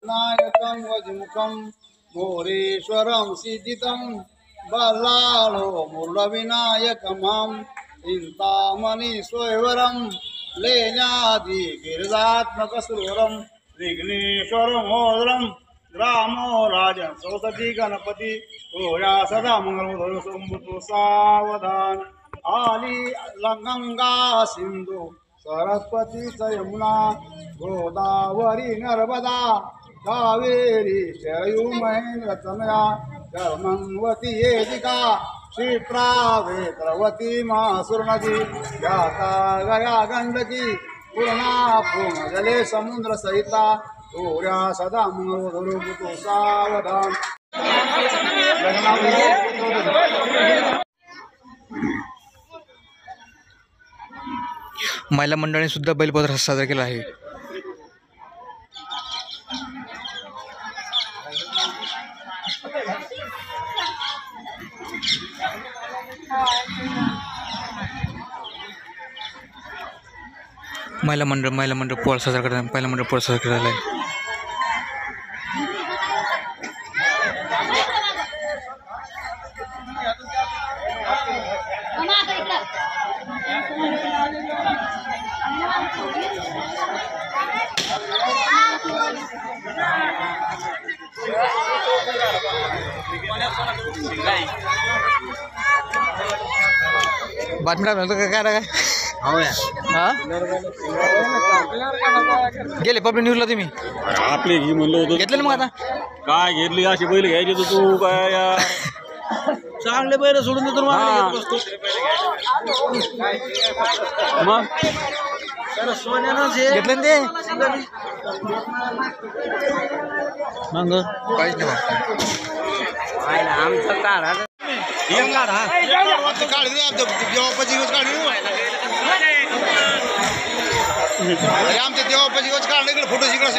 नायकं वज्मुखं मोरेश्वरं सिद्धितं बल्लालो मुरविनायकमं चिन्तामणि स्वयंवरं लेण्यादि गिरिजात्मकसुरं विघ्नेश्वरमोदरं ग्रामो राजन् सौदती गणपती होया सदा मंगलमूर्तो सावधान आली गंगा सिंधू सरस्वती च यमुना गोदावरी नर्मदा कावेरी शरयू महेंद्र तनया कर्मवती वेदिका क्षिप्रावेत्रवती मासुर नदी व्याता गया गंडकी पूर्णा पूर्ण जले समुद्र सहिता सूर्या सदा मंगलमूर्तो सावधान। महिला मंडळाने सुद्धा बैलपोळा साजरा केला आहे। महिला मंडळ पोळा साजरा करतात। पहिला मंडळ पोळा साजरा केला आहे। बातमी काय गेले पब्लिक न्यूजला तुम्ही आपले ही म्हणलं होतं घेतलं ना मग आता काय घेतली अशी बैल घ्यायची तर तू काय चांगले बैल सोडून देतो मग घेतलं ना ते मग काहीच नाही आमचं काढा आमच्या देवापाची काढले फोटो शिकला